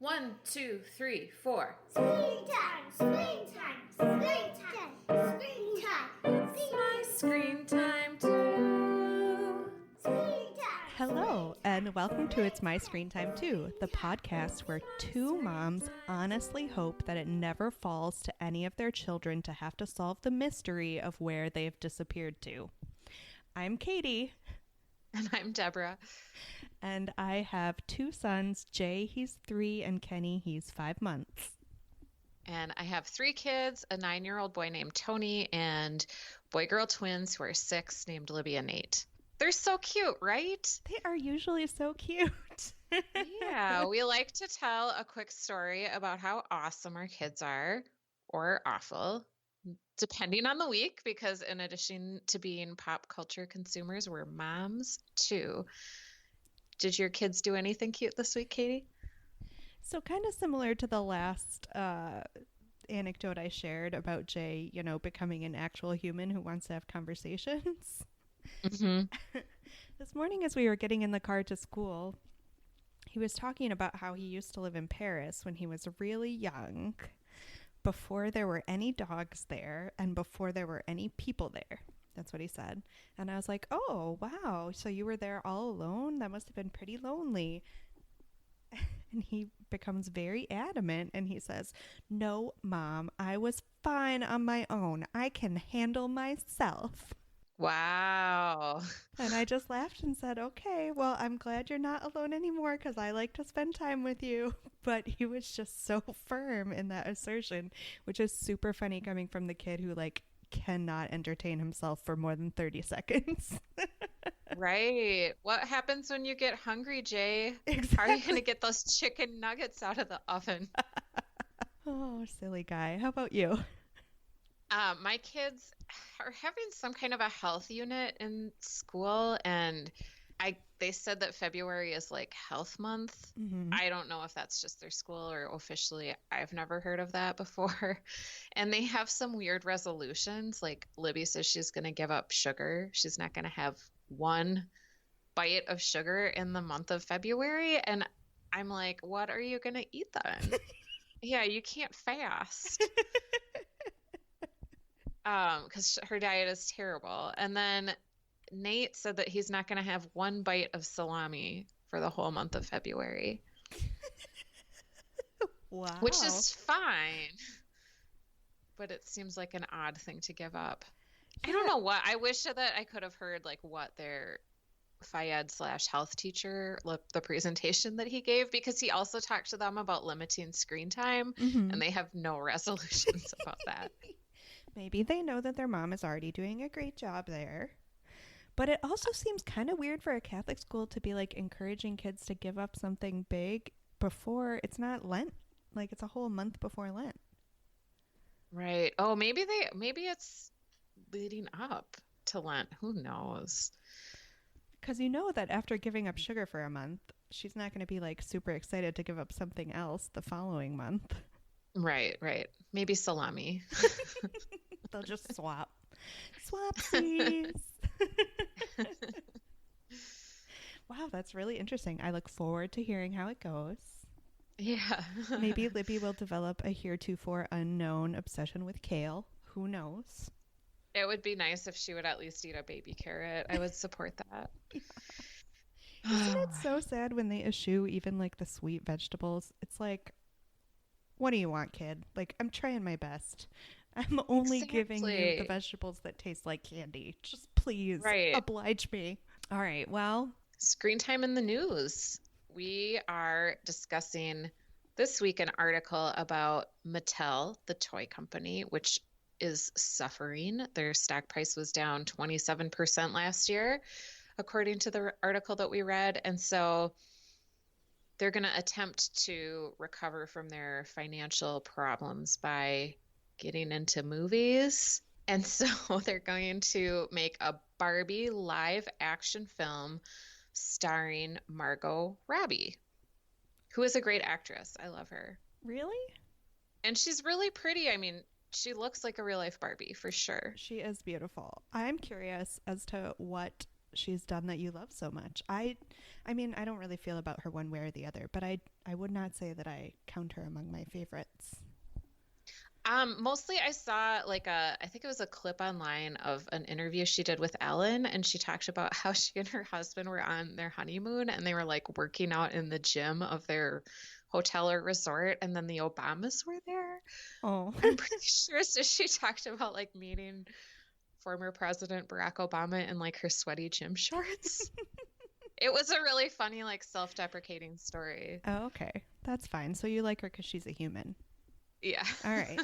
1, 2, 3, 4. Screen time, screen time, screen time, screen time. It's my screen time too. Screen time. Hello, and welcome to It's My Screen Time Too, the podcast where two moms honestly hope that it never falls to any of their children to have to solve the mystery of where they've disappeared to. I'm Katie. And I'm Deborah. And I have two sons, Jay, he's 3, and Kenny, he's 5 months. And I have 3 kids, a 9-year-old boy named Tony, and boy-girl twins who are 6 named Libby and Nate. They're so cute, right? They are usually so cute. Yeah, we like to tell a quick story about how awesome our kids are, or awful, depending on the week, because in addition to being pop culture consumers, we're moms too. Did your kids do anything cute this week, Katie? So kind of similar to the last anecdote I shared about Jay, becoming an actual human who wants to have conversations. Mm-hmm. This morning as we were getting in the car to school, he was talking about how he used to live in Paris when he was really young, before there were any dogs there and before there were any people there. That's what he said. And I was like, oh, wow. So you were there all alone? That must have been pretty lonely. And he becomes very adamant and he says, no, Mom, I was fine on my own. I can handle myself. Wow. And I just laughed and said, okay, well, I'm glad you're not alone anymore because I like to spend time with you. But he was just so firm in that assertion, which is super funny coming from the kid who cannot entertain himself for more than 30 seconds. Right. What happens when you get hungry, Jay? Exactly. How are you going to get those chicken nuggets out of the oven? Oh, silly guy. How about you? My kids are having some kind of a health unit in school, and they said that February is like health month. Mm-hmm. I don't know if that's just their school or officially. I've never heard of that before. And they have some weird resolutions. Like Libby says she's going to give up sugar. She's not going to have one bite of sugar in the month of February. And I'm like, what are you going to eat then? Yeah, you can't fast. Because her diet is terrible. And then Nate said that he's not going to have one bite of salami for the whole month of February. Wow. Which is fine. But it seems like an odd thing to give up. Yeah. I don't know what. I wish that I could have heard what their Fayed/health teacher, the presentation that he gave, because he also talked to them about limiting screen time, Mm-hmm. and they have no resolutions about that. Maybe they know that their mom is already doing a great job there. But it also seems kind of weird for a Catholic school to be encouraging kids to give up something big before it's not Lent. It's a whole month before Lent. Right. Oh, maybe it's leading up to Lent. Who knows? Because you know that after giving up sugar for a month, she's not going to be super excited to give up something else the following month. Right. Maybe salami. They'll just swap. Swapsies. Wow, that's really interesting. I look forward to hearing how it goes. Yeah. Maybe Libby will develop a heretofore unknown obsession with kale. Who knows? It would be nice if she would at least eat a baby carrot. I would support that. Yeah. Isn't it so sad when they eschew even the sweet vegetables? It's what do you want, kid? I'm trying my best. I'm only giving you the vegetables that taste like candy. Just please oblige me. All right. Well, screen time in the news. We are discussing this week an article about Mattel, the toy company, which is suffering. Their stock price was down 27% last year, according to the article that we read. And so they're going to attempt to recover from their financial problems by getting into movies. And so they're going to make a Barbie live action film starring Margot Robbie, who is a great actress. I love her. Really? And she's really pretty. I mean, she looks like a real life Barbie for sure. She is beautiful. I'm curious as to what she's done that you love so much? I mean, I don't really feel about her one way or the other, but I would not say that I count her among my favorites. Mostly I saw like I think it was a clip online of an interview she did with Ellen, and she talked about how she and her husband were on their honeymoon and they were like working out in the gym of their hotel or resort, and then the Obamas were there. Oh. I'm pretty sure she talked about like meeting former President Barack Obama in like her sweaty gym shorts. It was a really funny, like self-deprecating story. Oh, okay. That's fine. So you like her because she's a human. Yeah. All right.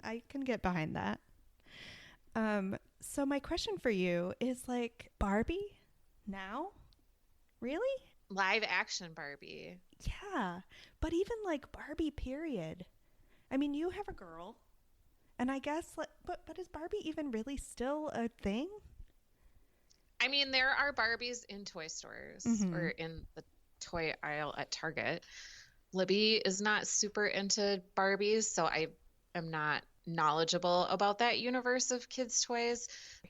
I can get behind that. So my question for you is like Barbie now? Really? Live action Barbie. Yeah. But even like Barbie period. I mean, you have a girl. And I guess but is Barbie even really still a thing? I mean, there are Barbies in toy stores or in the toy aisle at Target. Libby is not super into Barbies, so I am not knowledgeable about that universe of kids' toys.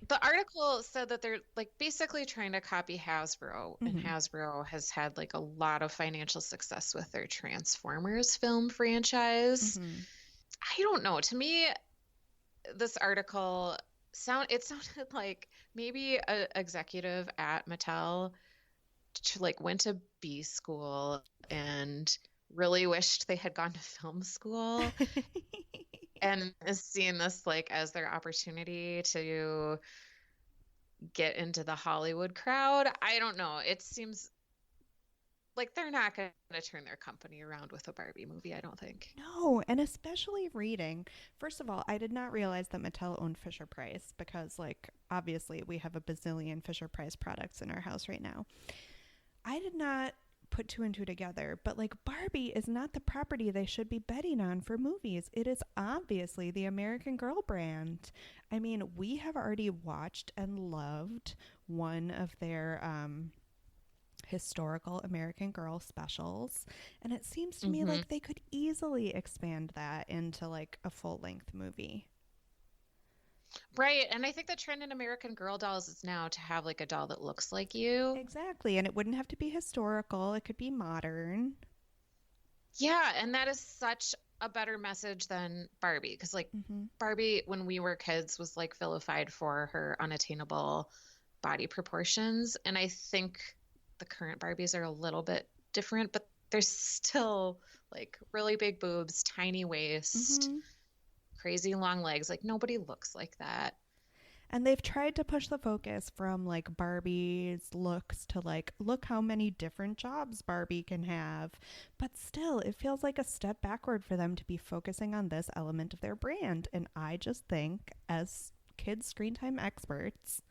The article said that they're like basically trying to copy Hasbro, and Hasbro has had like a lot of financial success with their Transformers film franchise. I don't know. To me, this article sounded like maybe an executive at Mattel like went to B school and really wished they had gone to film school and is seeing this like as their opportunity to get into the Hollywood crowd. I don't know. It seems like they're not going to turn their company around with a Barbie movie, I don't think. No, and especially reading. First of all, I did not realize that Mattel owned Fisher-Price because, like, obviously we have a bazillion Fisher-Price products in our house right now. I did not put two and two together, but like Barbie is not the property they should be betting on for movies. It is obviously the American Girl brand. I mean, we have already watched and loved one of their historical American Girl specials, and it seems to me like they could easily expand that into like a full-length movie. Right. And I think the trend in American Girl dolls is now to have like a doll that looks like you. Exactly. And it wouldn't have to be historical. It could be modern. Yeah. And that is such a better message than Barbie. Because like Barbie, when we were kids, was like vilified for her unattainable body proportions. And I think the current Barbies are a little bit different, but they're still like really big boobs, tiny waist, crazy long legs. Like nobody looks like that. And they've tried to push the focus from like Barbie's looks to like, look how many different jobs Barbie can have. But still, it feels like a step backward for them to be focusing on this element of their brand. And I just think, as kids screen time experts,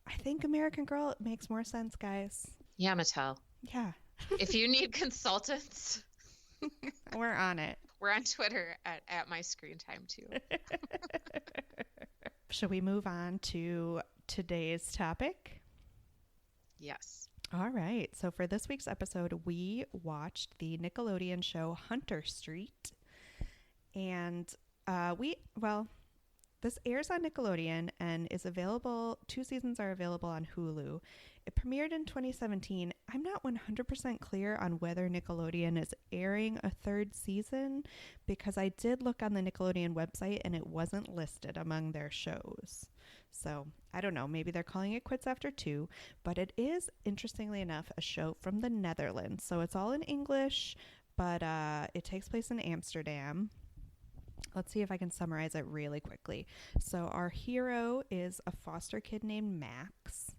I think American Girl makes more sense, guys. Yeah, Mattel. Yeah. If you need consultants, we're on it. We're on Twitter at my screen time too. Shall we move on to today's topic? Yes. All right. So for this week's episode, we watched the Nickelodeon show Hunter Street. And this airs on Nickelodeon and is available. 2 seasons are available on Hulu. It premiered in 2017. I'm not 100% clear on whether Nickelodeon is airing a 3rd season because I did look on the Nickelodeon website and it wasn't listed among their shows. So I don't know. Maybe they're calling it quits after 2, but it is, interestingly enough, a show from the Netherlands. So it's all in English, but it takes place in Amsterdam. Let's see if I can summarize it really quickly. So our hero is a foster kid named Max,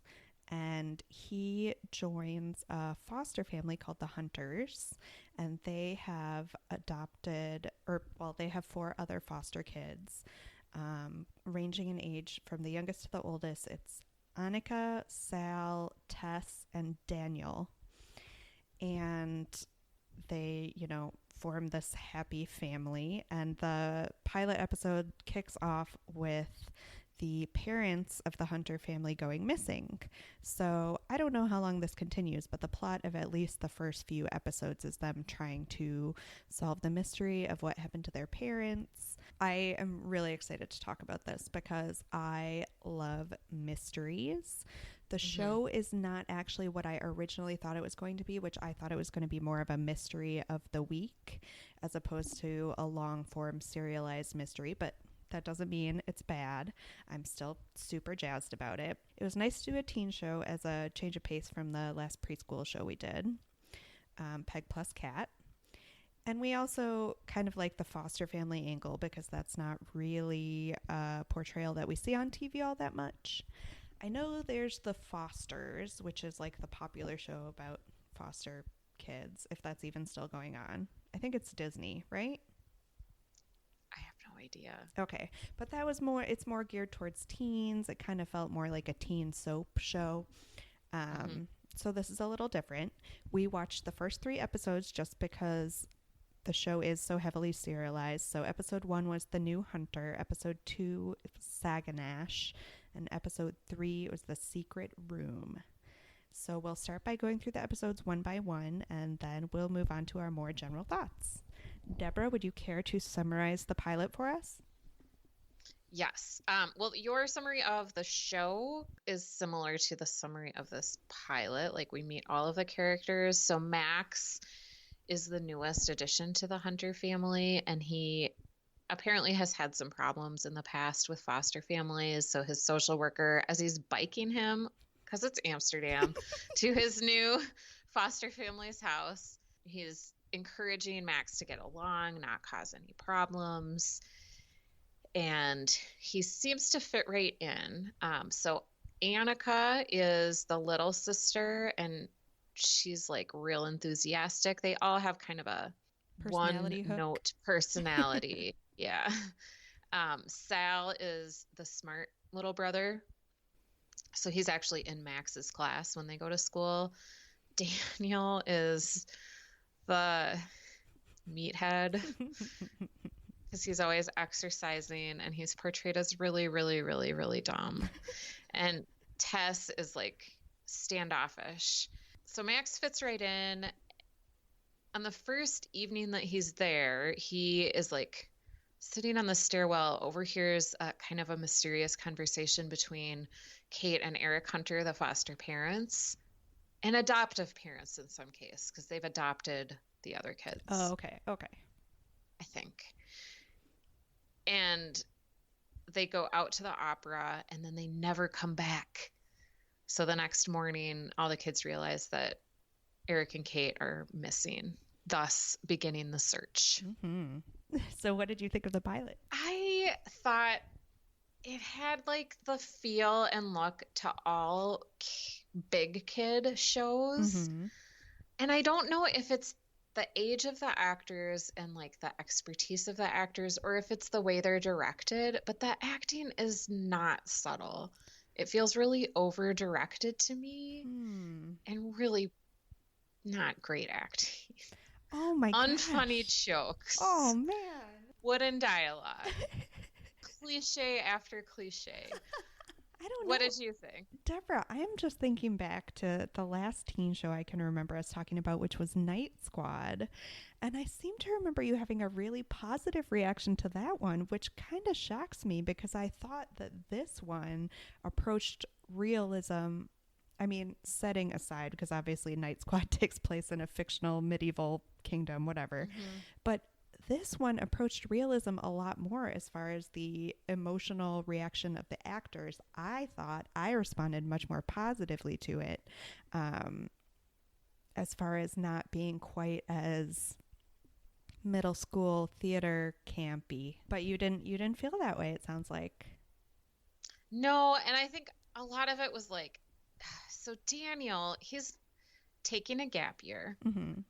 and he joins a foster family called the Hunters, and they have they have 4 other foster kids, ranging in age from the youngest to the oldest. It's Annika, Sal, Tess, and Daniel. And they, form this happy family, and the pilot episode kicks off with the parents of the Hunter family going missing. So I don't know how long this continues, but the plot of at least the first few episodes is them trying to solve the mystery of what happened to their parents. I am really excited to talk about this because I love mysteries. The show is not actually what I originally thought it was going to be, which I thought it was going to be more of a mystery of the week as opposed to a long form serialized mystery, but that doesn't mean it's bad. I'm still super jazzed about it. It was nice to do a teen show as a change of pace from the last preschool show we did, Peg Plus Cat. And we also kind of like the foster family angle because that's not really a portrayal that we see on TV all that much. I know there's The Fosters, which is like the popular show about foster kids, if that's even still going on. I think it's Disney, right? I have no idea. Okay. But that was it's more geared towards teens. It kind of felt more like a teen soap show. So this is a little different. We watched the first 3 episodes just because the show is so heavily serialized. So episode 1 was The New Hunter. Episode 2, Saganash. And episode 3 was The Secret Room. So we'll start by going through the episodes one by one, and then we'll move on to our more general thoughts. Deborah, would you care to summarize the pilot for us? Yes. Well, your summary of the show is similar to the summary of this pilot. Like, we meet all of the characters. So Max is the newest addition to the Hunter family, and he apparently has had some problems in the past with foster families. So his social worker, as he's biking him, because it's Amsterdam, to his new foster family's house, he's encouraging Max to get along, not cause any problems. And he seems to fit right in. So Annika is the little sister, and she's like real enthusiastic. They all have kind of a one-note personality. Yeah. Sal is the smart little brother. So he's actually in Max's class when they go to school. Daniel is the meathead because he's always exercising and he's portrayed as really, really, really, really dumb. And Tess is like standoffish. So Max fits right in. On the first evening that he's there, he is like sitting on the stairwell, overhears kind of a mysterious conversation between Kate and Eric Hunter, the foster parents, and adoptive parents in some case, because they've adopted the other kids. Oh, okay. I think. And they go out to the opera, and then they never come back. So the next morning, all the kids realize that Eric and Kate are missing, thus beginning the search. Mm-hmm. So what did you think of the pilot? I thought it had like the feel and look to all big kid shows. Mm-hmm. And I don't know if it's the age of the actors and like the expertise of the actors, or if it's the way they're directed, but the acting is not subtle. It feels really over directed to me and really not great acting. Oh my god. Unfunny jokes. Oh man. Wooden dialogue. Cliche after cliche. I don't know. What did you think? Deborah, I am just thinking back to the last teen show I can remember us talking about, which was Night Squad. And I seem to remember you having a really positive reaction to that one, which kind of shocks me because I thought that this one approached realism. I mean, setting aside, because obviously Night Squad takes place in a fictional medieval kingdom, whatever. Mm-hmm. But this one approached realism a lot more as far as the emotional reaction of the actors. I thought I responded much more positively to it, as far as not being quite as middle school theater campy. But you didn't feel that way, it sounds like. No, and I think a lot of it was like, so Daniel, he's taking a gap year. Mm-hmm.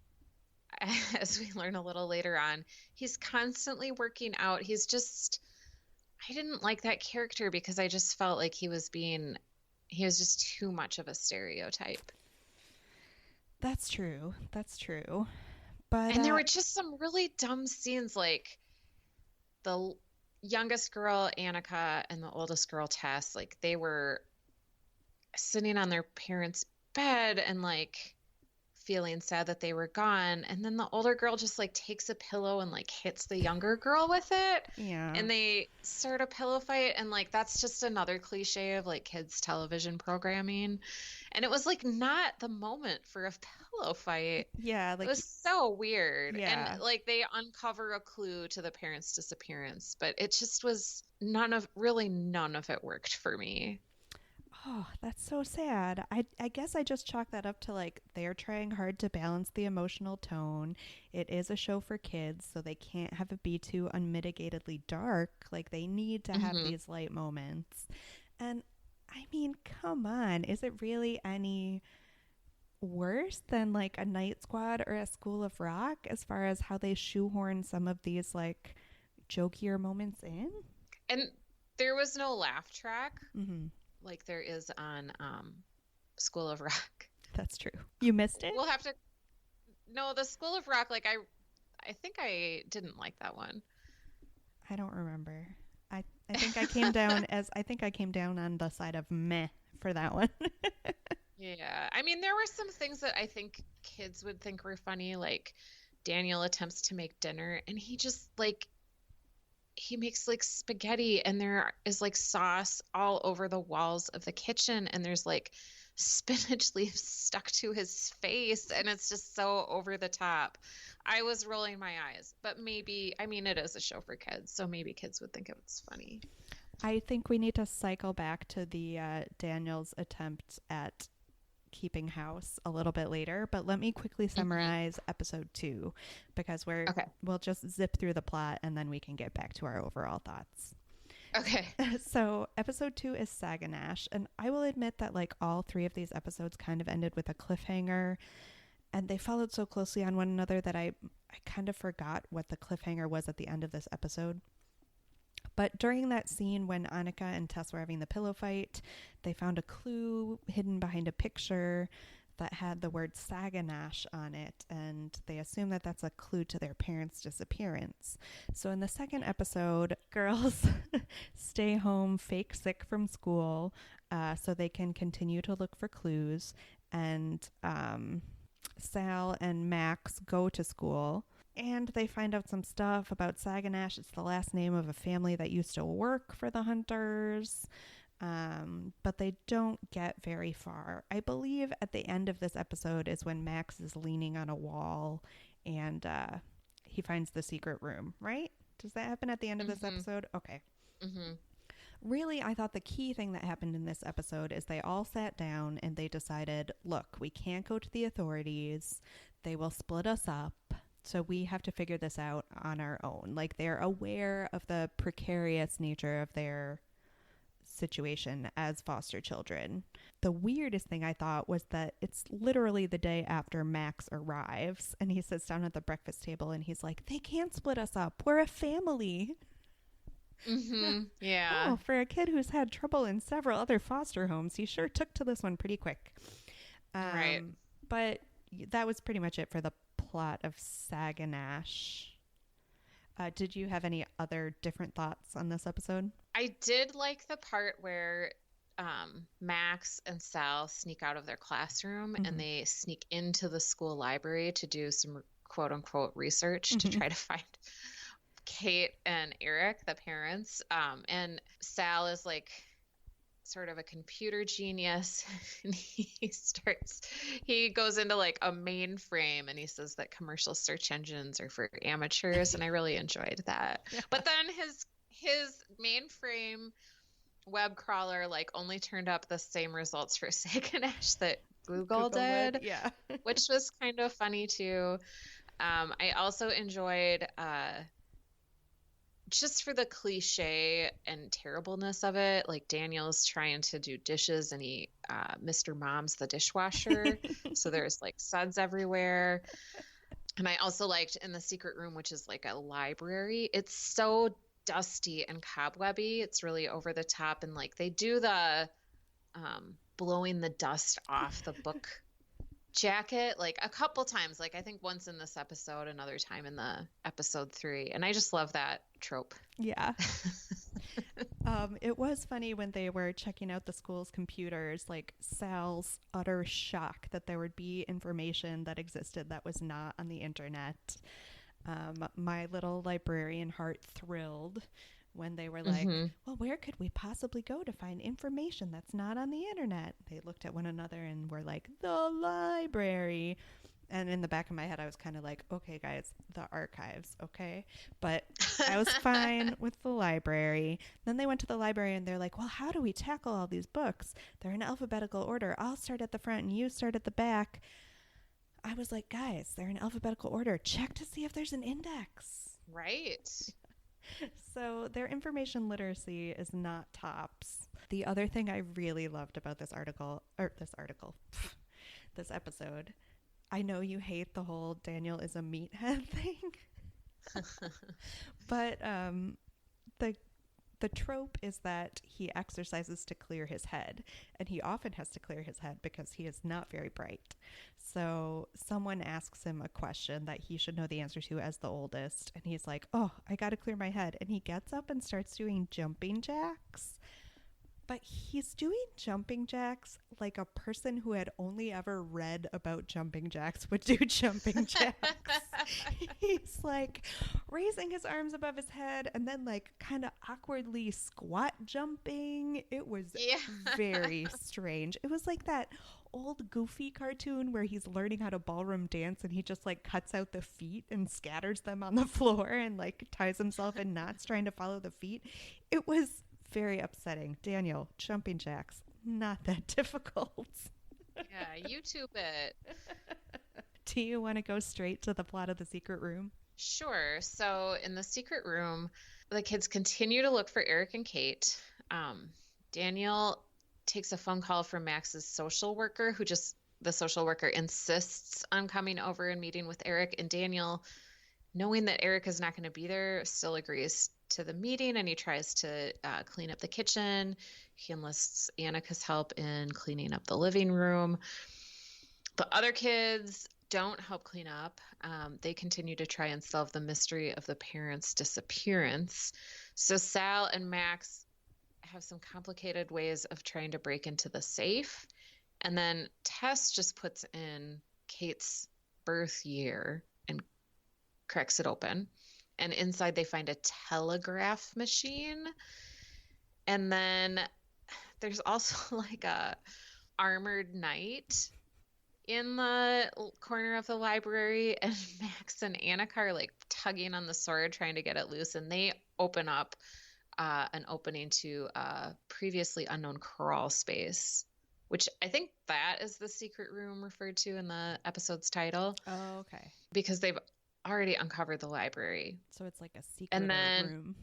As we learn a little later on, he's constantly working out. I didn't like that character because I just felt like he was just too much of a stereotype. That's true. But and there were just some really dumb scenes, like the youngest girl, Annika, and the oldest girl, Tess, like they were sitting on their parents' bed and like feeling sad that they were gone. And then the older girl just like takes a pillow and like hits the younger girl with it. Yeah. And they start a pillow fight. And like, that's just another cliche of like kids' television programming. And it was like not the moment for a pillow fight. Yeah. It Like, was so weird. Yeah. And like they uncover a clue to the parents' disappearance, but it just was none of it worked for me. oh, that's so sad. I guess I just chalk that up to like they're trying hard to balance the emotional tone. It is a show for kids, so they can't have it be too unmitigatedly dark. Like they need to have these light moments. And I mean, come on. Is it really any worse than like a Night Squad or a School of Rock as far as how they shoehorn some of these like jokier moments in? And there was no laugh track Mm-hmm. like there is on School of Rock. That's true. You missed it? We'll have to. No, the School of Rock. Like I think I didn't like that one. I don't remember. I think I came down on the side of meh for that one. Yeah, I mean there were some things that I think kids would think were funny, like Daniel attempts to make dinner and he just like he makes like spaghetti and there is like sauce all over the walls of the kitchen and there's like spinach leaves stuck to his face and it's just so over the top. I was rolling my eyes, but maybe, I mean, it is a show for kids, so maybe kids would think it was funny. I think we need to cycle back to the Daniel's attempt at keeping house a little bit later, but let me quickly summarize episode 2 because we'll just zip through the plot and then we can get back to our overall thoughts. Okay. So episode 2 is Saganash, and I will admit that like all 3 of these episodes kind of ended with a cliffhanger, and they followed so closely on one another that I kind of forgot what the cliffhanger was at the end of this episode. But during that scene when Annika and Tess were having the pillow fight, they found a clue hidden behind a picture that had the word Saganash on it, and they assume that that's a clue to their parents' disappearance. So in the second episode, girls stay home fake sick from school so they can continue to look for clues, and Sal and Max go to school. And they find out some stuff about Saganash. It's the last name of a family that used to work for the Hunters. But they don't get very far. I believe at the end of this episode is when Max is leaning on a wall and he finds the secret room, right? Does that happen at the end of this episode? Okay. Really, I thought the key thing that happened in this episode is they all sat down and they decided, look, we can't go to the authorities. They will split us up. So we have to figure this out on our own. Like they're aware of the precarious nature of their situation as foster children. The weirdest thing I thought was that it's literally the day after Max arrives and he sits down at the breakfast table and he's like, they can't split us up. We're a family. Yeah. Oh, for a kid who's had trouble in several other foster homes, he sure took to this one pretty quick. Right. But that was pretty much it for the plot of Saganash. Did you have any other different thoughts on this episode? I did like the part where Max and Sal sneak out of their classroom and they sneak into the school library to do some quote unquote research to try to find Kate and Eric, the parents. And Sal is like sort of a computer genius and he goes into like a mainframe and he says that commercial search engines are for amateurs, and I really enjoyed that. Yeah. But then his mainframe web crawler like only turned up the same results for Saganash that Google did. Yeah. Which was kind of funny too. I also enjoyed just for the cliche and terribleness of it, like Daniel's trying to do dishes and he Mr. Mom's the dishwasher. So there's like suds everywhere. And I also liked in the secret room, which is like a library, it's so dusty and cobwebby. It's really over the top. And like they do the blowing the dust off the book jacket like a couple times, like I think once in this episode, another time in the episode 3, and I just love that trope. Yeah. It was funny when they were checking out the school's computers, like Sal's utter shock that there would be information that existed that was not on the internet. My little librarian heart thrilled when they were like, Mm-hmm. well, where could we possibly go to find information that's not on the internet? They looked at one another and were like, the library. And in the back of my head, I was kind of like, okay, guys, the archives, okay? But I was fine with the library. Then they went to the library and they're like, well, how do we tackle all these books? They're in alphabetical order. I'll start at the front and you start at the back. I was like, guys, they're in alphabetical order. Check to see if there's an index. Right. So their information literacy is not tops. The other thing I really loved about this episode, I know you hate the whole Daniel is a meathead thing, but the trope is that he exercises to clear his head, and he often has to clear his head because he is not very bright. So someone asks him a question that he should know the answer to as the oldest, and he's like, oh, I got to clear my head. And he gets up and starts doing jumping jacks. But he's doing jumping jacks like a person who had only ever read about jumping jacks would do jumping jacks. He's like raising his arms above his head and then like kind of awkwardly squat jumping. It was very strange. It was like that old Goofy cartoon where he's learning how to ballroom dance and he just like cuts out the feet and scatters them on the floor and like ties himself in knots trying to follow the feet. It was very upsetting. Daniel, jumping jacks, not that difficult. Yeah, YouTube it. Do you want to go straight to the plot of The Secret Room? Sure. So in the secret room, the kids continue to look for Eric and Kate. Daniel takes a phone call from Max's social worker, the social worker insists on coming over and meeting with Eric. And Daniel, knowing that Eric is not going to be there, still agrees to the meeting, and he tries to clean up the kitchen. He enlists Annika's help in cleaning up the living room. The other kids don't help clean up. They continue to try and solve the mystery of the parents' disappearance. So Sal and Max have some complicated ways of trying to break into the safe. And then Tess just puts in Kate's birth year and cracks it open. And inside they find a telegraph machine. And then there's also like a armored knight in the corner of the library, and Max and Annika are like tugging on the sword trying to get it loose, and they open up an opening to a previously unknown crawl space, which I think that is the secret room referred to in the episode's title. Oh, okay. Because they've already uncovered the library. So it's like a secret room.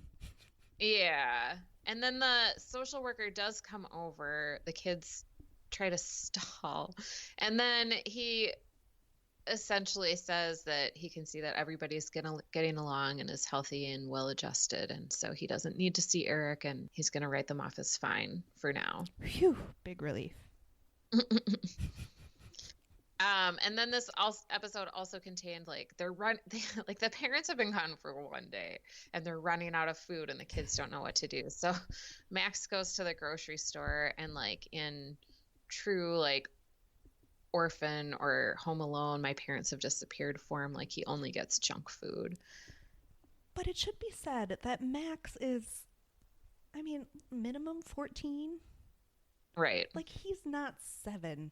Yeah. And then the social worker does come over. The kids try to stall. And then he essentially says that he can see that everybody's getting along and is healthy and well adjusted. And so he doesn't need to see Eric, and he's going to write them off as fine for now. Phew, big relief. And then this episode also contained like like the parents have been gone for one day and they're running out of food and the kids don't know what to do. So Max goes to the grocery store and like in true like orphan or home alone, my parents have disappeared form, like he only gets junk food. But it should be said that Max is, I mean, minimum 14. Right. Like he's not 7.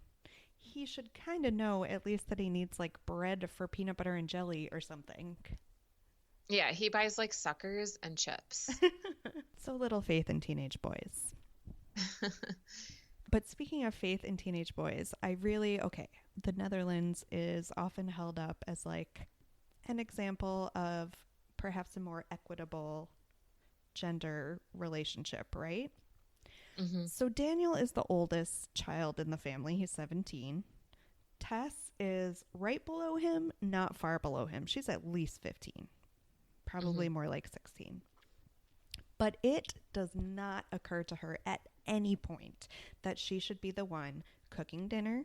He should kind of know at least that he needs like bread for peanut butter and jelly or something. Yeah, he buys like suckers and chips. So little faith in teenage boys. But speaking of faith in teenage boys, the Netherlands is often held up as like an example of perhaps a more equitable gender relationship, right? Mm-hmm. So Daniel is the oldest child in the family. He's 17. Tess is right below him, not far below him. She's at least 15, probably more like 16. But it does not occur to her at any point that she should be the one cooking dinner,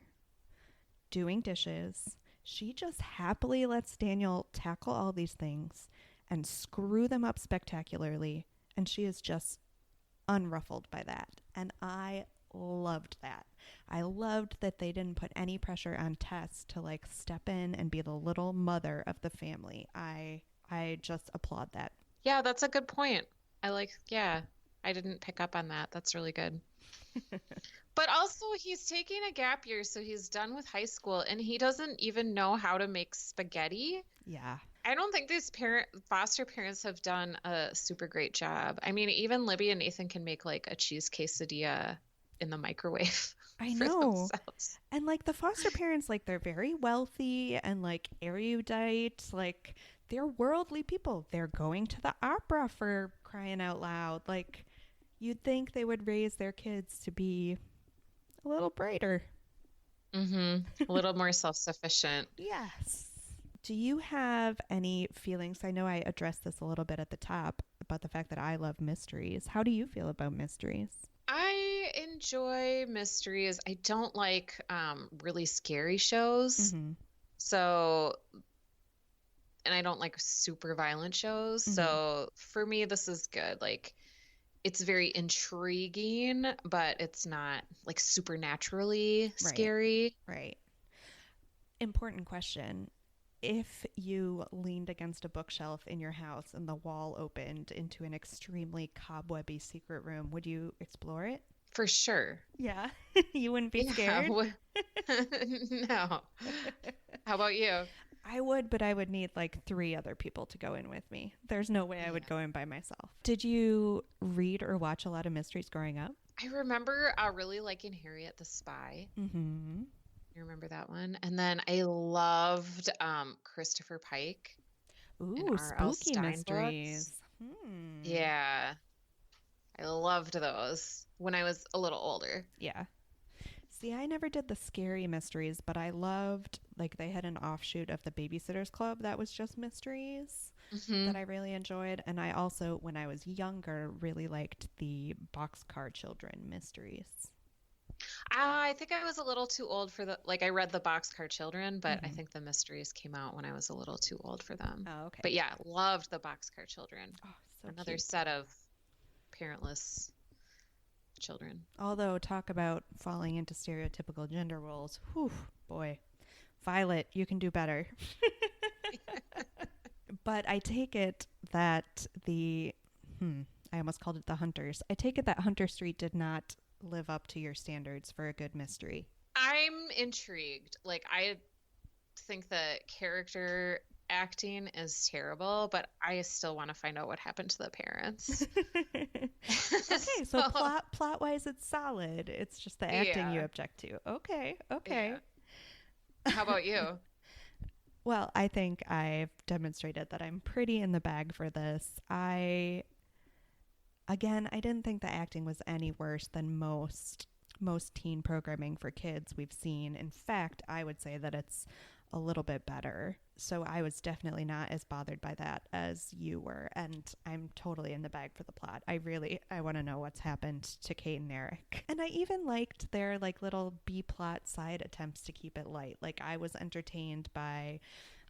doing dishes. She just happily lets Daniel tackle all these things and screw them up spectacularly. And she is just unruffled by that. And I loved that. I loved that they didn't put any pressure on Tess to like step in and be the little mother of the family. I just applaud that. Yeah, that's a good point. Yeah, I didn't pick up on that. That's really good. But also, he's taking a gap year, so he's done with high school, and he doesn't even know how to make spaghetti. Yeah. I don't think these foster parents have done a super great job. I mean, even Libby and Nathan can make like a cheese quesadilla in the microwave I for know. themselves. And like the foster parents, like they're very wealthy and like erudite, like they're worldly people. They're going to the opera, for crying out loud. Like you'd think they would raise their kids to be a little brighter. Mm-hmm. A little more self-sufficient. Yes. Do you have any feelings? I know I addressed this a little bit at the top about the fact that I love mysteries. How do you feel about mysteries? I enjoy mysteries. I don't like really scary shows. Mm-hmm. So, and I don't like super violent shows. Mm-hmm. So for me, this is good. Like, it's very intriguing, but it's not like supernaturally scary. Right. Important question. If you leaned against a bookshelf in your house and the wall opened into an extremely cobwebby secret room, would you explore it? For sure. Yeah. You wouldn't be scared? No. How about you? I would, but I would need like 3 other people to go in with me. There's no way I would go in by myself. Did you read or watch a lot of mysteries growing up? I remember really liking Harriet the Spy. Mm-hmm. You remember that one? And then I loved Christopher Pike. Ooh, spooky mysteries. Yeah. I loved those when I was a little older. Yeah. See, I never did the scary mysteries, but I loved, like, they had an offshoot of the Babysitter's Club that was just mysteries that I really enjoyed. And I also, when I was younger, really liked the Boxcar Children mysteries. I think I was a little too old for I read the Boxcar Children, but I think the mysteries came out when I was a little too old for them. Oh, okay. But yeah, loved the Boxcar Children. Oh, so Another cute. set of parentless children. Although, talk about falling into stereotypical gender roles. Whew, boy. Violet, you can do better. But I take it that I almost called it the Hunters. I take it that Hunter Street did not live up to your standards for a good mystery. I'm intrigued. Like, I think the character acting is terrible, but I still want to find out what happened to the parents. Okay, so plot wise it's solid. It's just the acting you object to. Okay. Yeah. How about you? Well, I think I've demonstrated that I'm pretty in the bag for this. I didn't think the acting was any worse than most teen programming for kids we've seen. In fact, I would say that it's a little bit better. So I was definitely not as bothered by that as you were. And I'm totally in the bag for the plot. I want to know what's happened to Kate and Eric. And I even liked their like little B-plot side attempts to keep it light. Like I was entertained by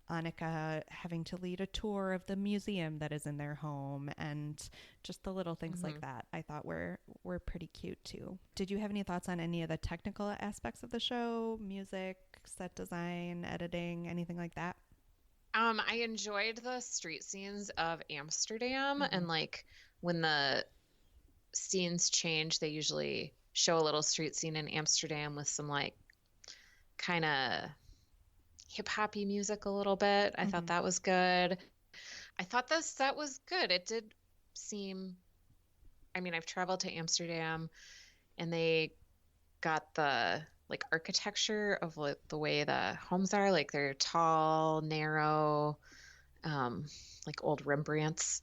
Annika having to lead a tour of the museum that is in their home, and just the little things like that I thought were pretty cute too. Did you have any thoughts on any of the technical aspects of the show? Music, set design, editing, anything like that? I enjoyed the street scenes of Amsterdam, and like when the scenes change, they usually show a little street scene in Amsterdam with some like kind of hip-hoppy music a little bit. I thought that was good. I thought the set was good. It did seem, I mean, I've traveled to Amsterdam and they got the like architecture of like the way the homes are, like they're tall, narrow, like old Rembrandts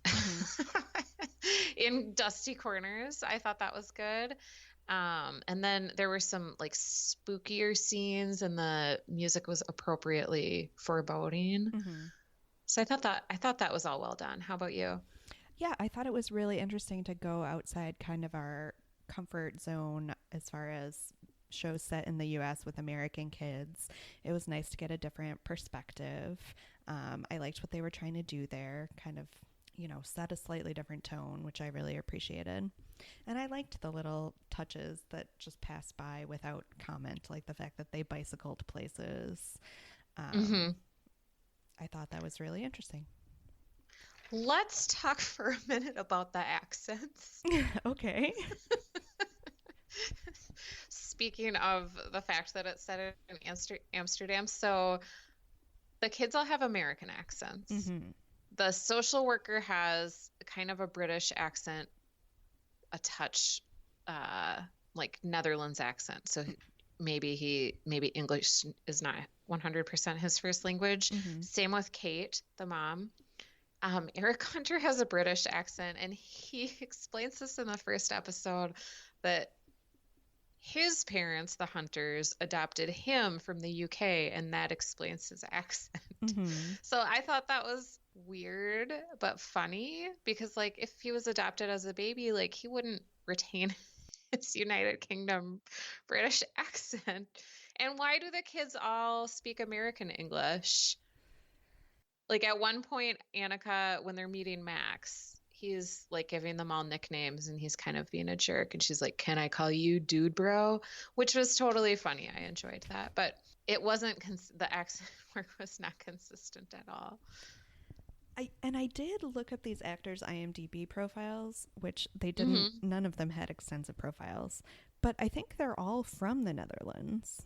in dusty corners. I thought that was good. And then there were some like spookier scenes and the music was appropriately foreboding. So I thought that was all well done. How about you? Yeah, I thought it was really interesting to go outside kind of our comfort zone as far as shows set in the US with American kids. It was nice to get a different perspective. I liked what they were trying to do there, kind of, set a slightly different tone, which I really appreciated. And I liked the little touches that just passed by without comment, like the fact that they bicycled places. I thought that was really interesting. Let's talk for a minute about the accents. Okay. Speaking of the fact that it's set in Amsterdam, so the kids all have American accents. Mm-hmm. The social worker has kind of a British accent, a touch like Netherlands accent. So maybe English is not 100% his first language. Mm-hmm. Same with Kate, the mom. Eric Hunter has a British accent, and he explains this in the first episode that his parents, the Hunters, adopted him from the UK, and that explains his accent. Mm-hmm. So I thought that was weird but funny, because like if he was adopted as a baby, like he wouldn't retain his United Kingdom British accent. And why do the kids all speak American English? Like at one point, Annika, when they're meeting Max, he's like giving them all nicknames and he's kind of being a jerk. And she's like, "Can I call you dude bro?" Which was totally funny. I enjoyed that. But it wasn't, the accent work was not consistent at all. I did look up these actors' IMDb profiles, which they didn't, Mm-hmm. none of them had extensive profiles. But I think they're all from the Netherlands.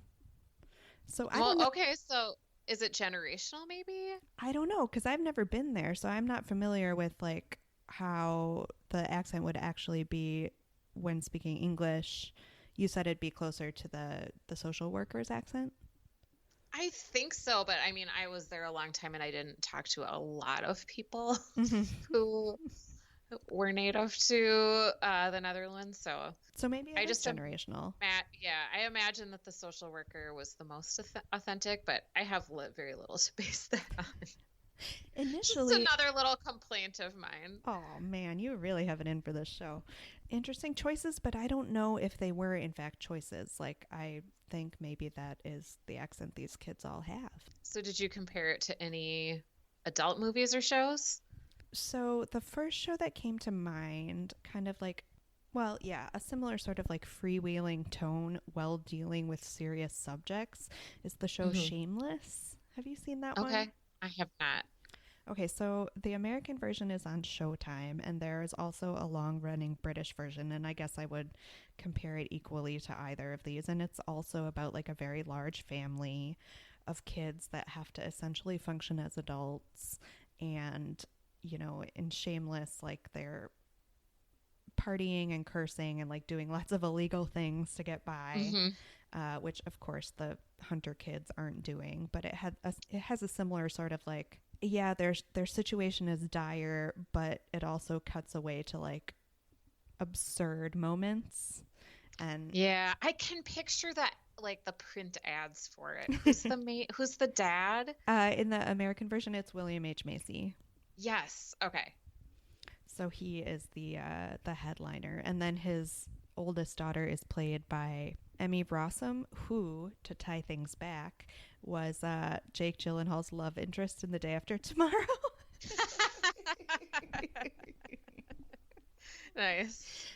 So I don't know. Okay, so is it generational maybe? I don't know, because I've never been there, so I'm not familiar with like how the accent would actually be when speaking English. You said it'd be closer to the social worker's accent. I think so, but I mean, I was there a long time and I didn't talk to a lot of people who were native to the Netherlands. So maybe I it is just generational. I imagine that the social worker was the most authentic, but I have very little to base that on. Initially, Just another little complaint of mine. oh man, you really have it in for this show. Interesting choices, but I don't know if they were in fact choices. Like, I think maybe that is the accent these kids all have. So did you compare it to any adult movies or shows? So the first show that came to mind, kind of like, well, yeah, a similar sort of like freewheeling tone while dealing with serious subjects, is the show Shameless. Have you seen that one? Okay, I have not. Okay, so the American version is on Showtime, and there is also a long-running British version, and I guess I would compare it equally to either of these. And it's also about like a very large family of kids that have to essentially function as adults. And, in Shameless, like they're partying and cursing and like doing lots of illegal things to get by, which of course the Hunter kids aren't doing. But it has a similar sort of like, yeah, their situation is dire, but it also cuts away to like absurd moments. And yeah, I can picture that, like the print ads for it. Who's the dad? In the American version, it's William H. Macy. Yes. Okay. So he is the headliner, and then his oldest daughter is played by Emmy Rossum, who, to tie things back, was Jake Gyllenhaal's love interest in The Day After Tomorrow. Nice.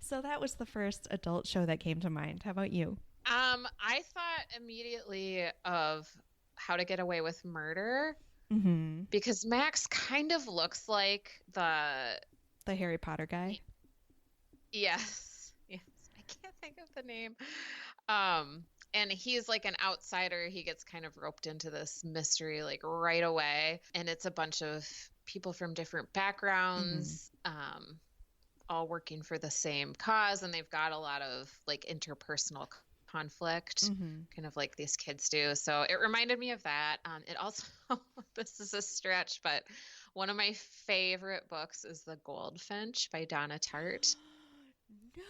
So that was the first adult show that came to mind. How about you? I thought immediately of How to Get Away with Murder, because Max kind of looks like the Harry Potter guy. Yes. I can't think of the name. And he's like an outsider. He gets kind of roped into this mystery like right away, and it's a bunch of people from different backgrounds, all working for the same cause, and they've got a lot of like interpersonal conflict, kind of like these kids do. So it reminded me of that. It also, this is a stretch, but one of my favorite books is The Goldfinch by Donna Tartt. No.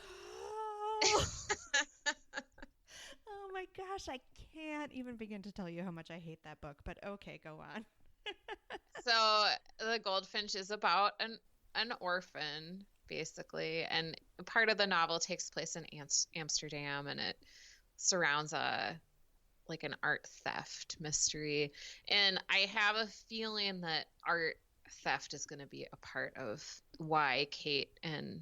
Oh my gosh, I can't even begin to tell you how much I hate that book, but okay, go on. So The Goldfinch is about an orphan, basically, and part of the novel takes place in Amsterdam, and it surrounds like an art theft mystery. And I have a feeling that art theft is going to be a part of why Kate and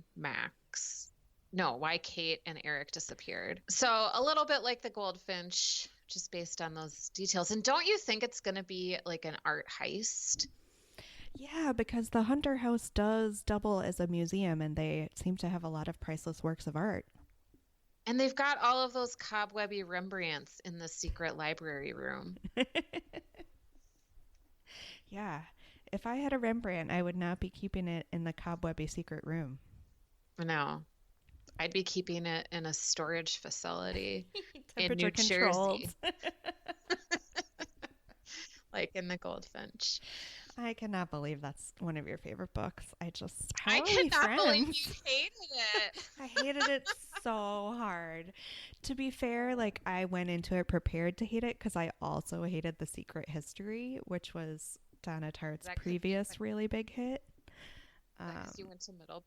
Eric disappeared. So a little bit like the Goldfinch, just based on those details. And don't you think it's going to be like an art heist? Yeah, because the Hunter House does double as a museum, and they seem to have a lot of priceless works of art. And they've got all of those cobwebby Rembrandts in the secret library room. Yeah. If I had a Rembrandt, I would not be keeping it in the cobwebby secret room. No. I'd be keeping it in a storage facility in Temperature New controlled. Jersey. Like in the Goldfinch. I cannot believe that's one of your favorite books. I cannot believe you hated it. I hated it so hard. To be fair, like I went into it prepared to hate it because I also hated The Secret History, which was Donna Tartt's previous really big hit. You went to middle.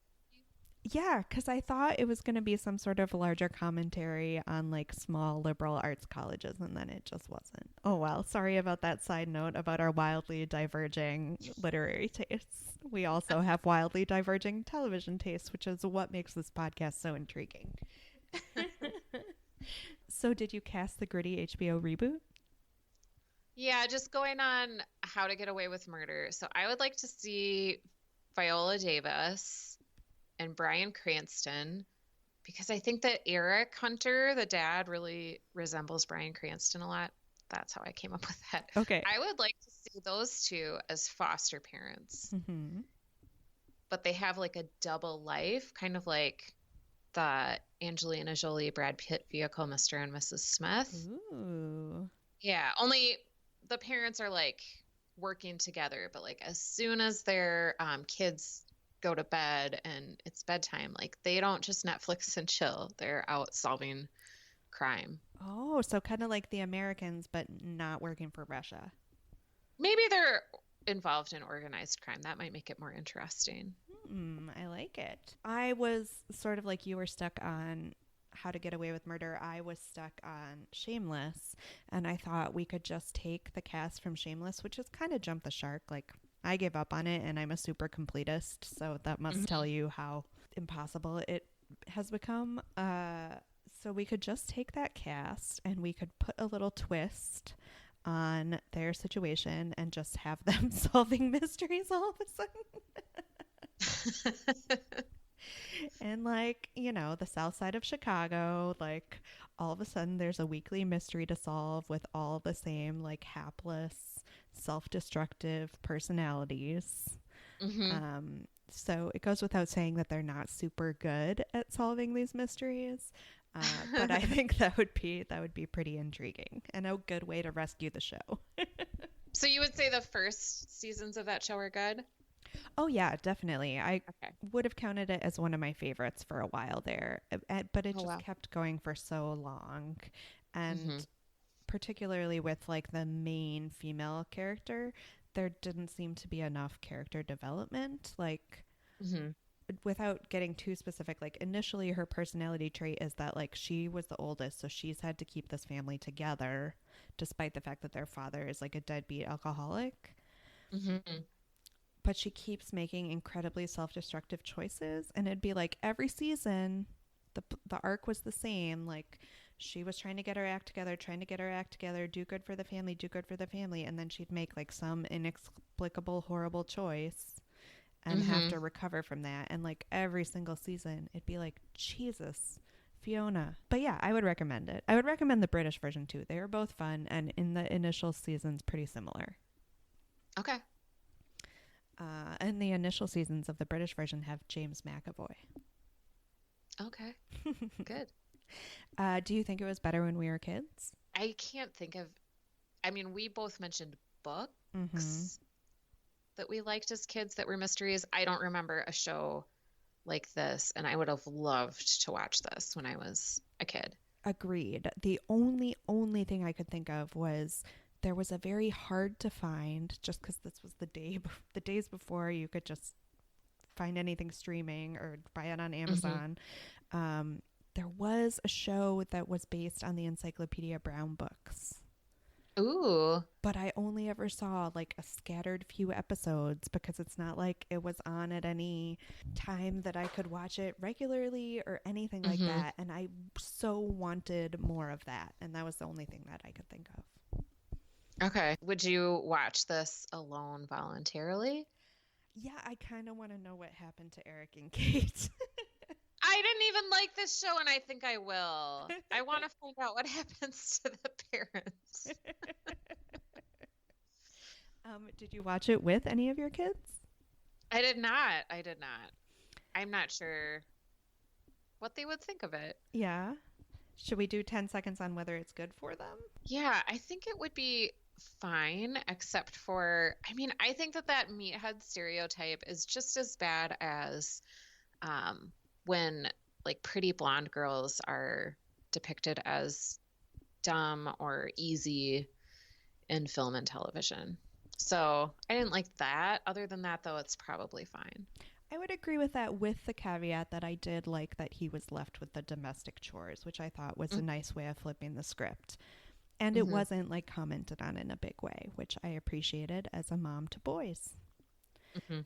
Yeah, because I thought it was going to be some sort of larger commentary on like small liberal arts colleges, and then it just wasn't. Oh well, sorry about that side note about our wildly diverging literary tastes. We also have wildly diverging television tastes, which is what makes this podcast so intriguing. So did you cast the gritty HBO reboot? Yeah, just going on How to Get Away with Murder. So I would like to see Viola Davis and Bryan Cranston, because I think that Eric Hunter, the dad, really resembles Bryan Cranston a lot. That's how I came up with that. Okay. I would like to see those two as foster parents, but they have like a double life, kind of like the Angelina Jolie, Brad Pitt vehicle, Mr. and Mrs. Smith. Ooh. Yeah, only the parents are like working together, but like as soon as their kids go to bed and it's bedtime, like they don't just Netflix and chill. They're out solving crime. Oh, so kind of like The Americans, but not working for Russia. Maybe they're involved in organized crime. That might make it more interesting. I like it. I was sort of like you were stuck on How to Get Away with Murder. I was stuck on Shameless, and I thought we could just take the cast from Shameless, which is kind of jump the shark. Like I gave up on it, and I'm a super completist, so that must tell you how impossible it has become. So we could just take that cast and we could put a little twist on their situation and just have them solving mysteries all of a sudden. And like, you know, the south side of Chicago, like all of a sudden there's a weekly mystery to solve with all the same like hapless, self-destructive personalities. So it goes without saying that they're not super good at solving these mysteries. But I think that would be pretty intriguing and a good way to rescue the show. So you would say the first seasons of that show are good? Oh yeah, definitely. I would have counted it as one of my favorites for a while there, but it just kept going for so long. And particularly with like the main female character, there didn't seem to be enough character development. Like without getting too specific, like initially her personality trait is that like she was the oldest, so she's had to keep this family together despite the fact that their father is like a deadbeat alcoholic. But she keeps making incredibly self-destructive choices, and it'd be like every season the arc was the same. Like she was trying to get her act together, do good for the family, and then she'd make like some inexplicable horrible choice and have to recover from that. And like every single season it'd be like, Jesus, Fiona. But yeah, I would recommend it. I would recommend the British version too. They are both fun, and in the initial seasons pretty similar. Okay. And the initial seasons of the British version have James McAvoy. Okay. Good. Do you think it was better when we were kids? I can't think of, I mean, we both mentioned books that we liked as kids that were mysteries. I don't remember a show like this, and I would have loved to watch this when I was a kid. Agreed. The only thing I could think of was there was a very hard to find, just because this was the days before you could just find anything streaming or buy it on Amazon. There was a show that was based on the Encyclopedia Brown books. Ooh. but I only ever saw like a scattered few episodes because it's not like it was on at any time that I could watch it regularly or anything like Mm-hmm. that. And I so wanted more of that. And that was the only thing that I could think of. Okay. Would you watch this alone voluntarily? Yeah, I kind of want to know what happened to Eric and Kate. I didn't even like this show, and I think I will. I want to find out what happens to the parents. Did you watch it with any of your kids? I did not. I did not. I'm not sure what they would think of it. Yeah. Should we do 10 seconds on whether it's good for them? Yeah, I think it would be fine, except for, I mean, I think that meathead stereotype is just as bad as when like pretty blonde girls are depicted as dumb or easy in film and television. So I didn't like that. Other than that, though, it's probably fine. I would agree with that, with the caveat that I did like that he was left with the domestic chores, which I thought was a nice way of flipping the script. And it wasn't like commented on in a big way, which I appreciated as a mom to boys. Mm-hmm.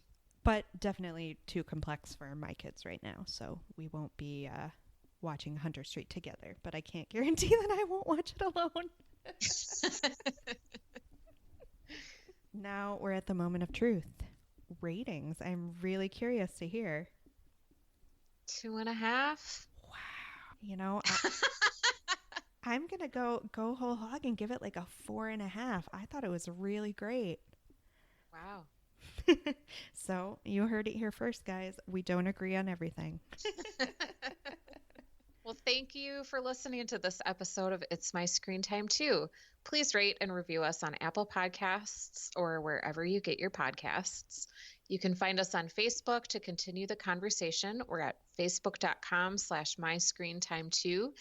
But definitely too complex for my kids right now, so we won't be watching Hunter Street together. But I can't guarantee that I won't watch it alone. Now we're at the moment of truth. Ratings. I'm really curious to hear. 2.5. Wow. You know, I'm gonna go whole hog and give it like a 4.5. I thought it was really great. Wow. So you heard it here first, guys. We don't agree on everything. Well, thank you for listening to this episode of It's My Screen Time Too. Please rate and review us on Apple Podcasts or wherever you get your podcasts. You can find us on Facebook to continue the conversation. We're at facebook.com/myscreentime2.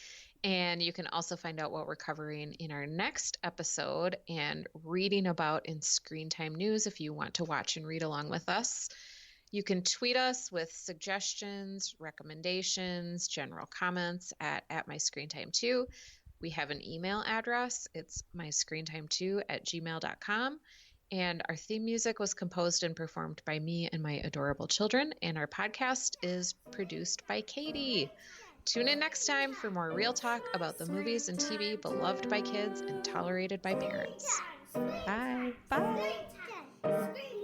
And you can also find out what we're covering in our next episode and reading about in Screen Time News if you want to watch and read along with us. You can tweet us with suggestions, recommendations, general comments at myscreentime2. We have an email address. It's myscreentime2@gmail.com. And our theme music was composed and performed by me and my adorable children. And our podcast is produced by Katie. Tune in next time for more real talk about the movies and TV beloved by kids and tolerated by parents. Bye. Bye. Screen time.